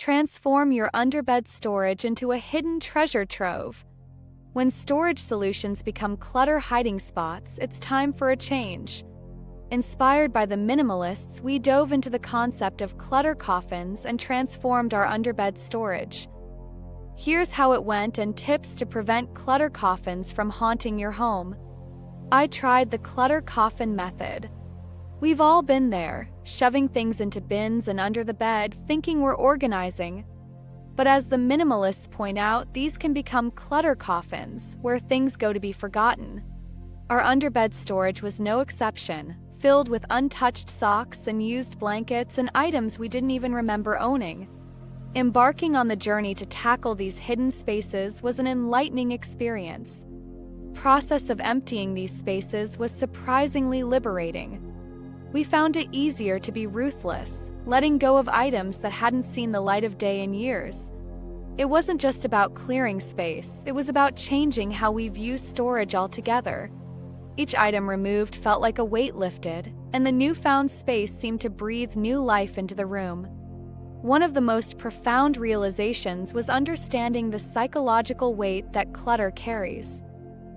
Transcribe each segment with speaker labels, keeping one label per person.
Speaker 1: Transform your underbed storage into a hidden treasure trove. When storage solutions become clutter hiding spots, it's time for a change. Inspired by the minimalists, we dove into the concept of clutter coffins and transformed our underbed storage. Here's how it went and tips to prevent clutter coffins from haunting your home. I tried the clutter coffin method. We've all been there, shoving things into bins and under the bed, thinking we're organizing. But as the minimalists point out, these can become clutter coffins, where things go to be forgotten. Our underbed storage was no exception, filled with untouched socks and used blankets and items we didn't even remember owning. Embarking on the journey to tackle these hidden spaces was an enlightening experience. The process of emptying these spaces was surprisingly liberating. We found it easier to be ruthless, letting go of items that hadn't seen the light of day in years. It wasn't just about clearing space, it was about changing how we view storage altogether. Each item removed felt like a weight lifted, and the newfound space seemed to breathe new life into the room. One of the most profound realizations was understanding the psychological weight that clutter carries.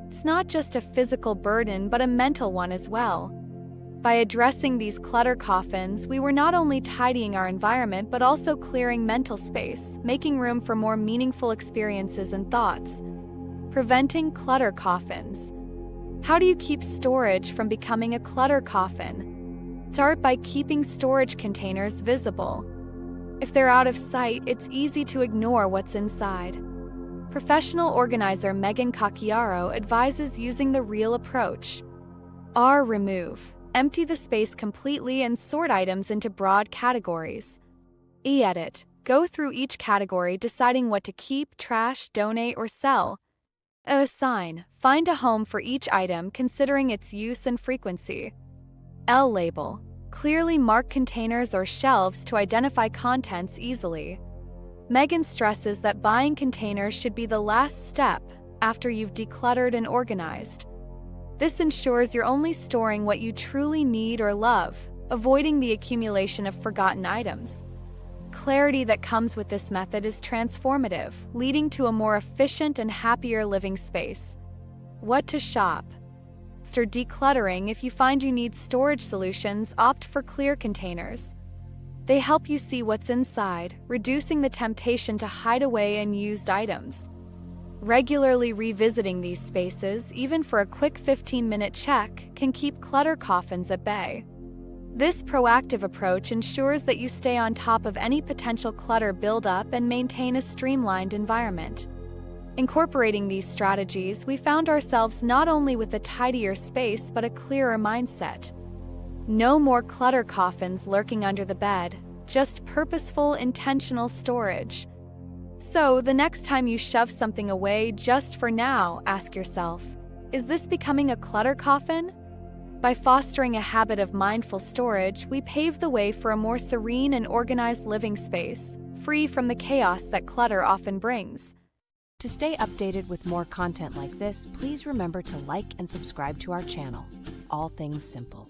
Speaker 1: It's not just a physical burden, but a mental one as well. By addressing these clutter coffins, we were not only tidying our environment but also clearing mental space, making room for more meaningful experiences and thoughts. Preventing clutter coffins. How do you keep storage from becoming a clutter coffin? Start by keeping storage containers visible. If they're out of sight, it's easy to ignore what's inside. Professional organizer Megan Cacchiaro advises using the real approach. Remove. Empty the space completely and sort items into broad categories. Edit. Go through each category, deciding what to keep, trash, donate, or sell. Assign. Find a home for each item, considering its use and frequency. Label. Clearly mark containers or shelves to identify contents easily. Megan stresses that buying containers should be the last step after you've decluttered and organized. This ensures you're only storing what you truly need or love, avoiding the accumulation of forgotten items. Clarity that comes with this method is transformative, leading to a more efficient and happier living space. What to shop? After decluttering, if you find you need storage solutions, opt for clear containers. They help you see what's inside, reducing the temptation to hide away unused items. Regularly revisiting these spaces, even for a quick 15-minute check, can keep clutter coffins at bay. This proactive approach ensures that you stay on top of any potential clutter buildup and maintain a streamlined environment. Incorporating these strategies, we found ourselves not only with a tidier space but a clearer mindset. No more clutter coffins lurking under the bed, just purposeful, intentional storage. So, the next time you shove something away just for now, ask yourself, is this becoming a clutter coffin? By fostering a habit of mindful storage, we pave the way for a more serene and organized living space, free from the chaos that clutter often brings.
Speaker 2: To stay updated with more content like this, please remember to like and subscribe to our channel. All Things Simple.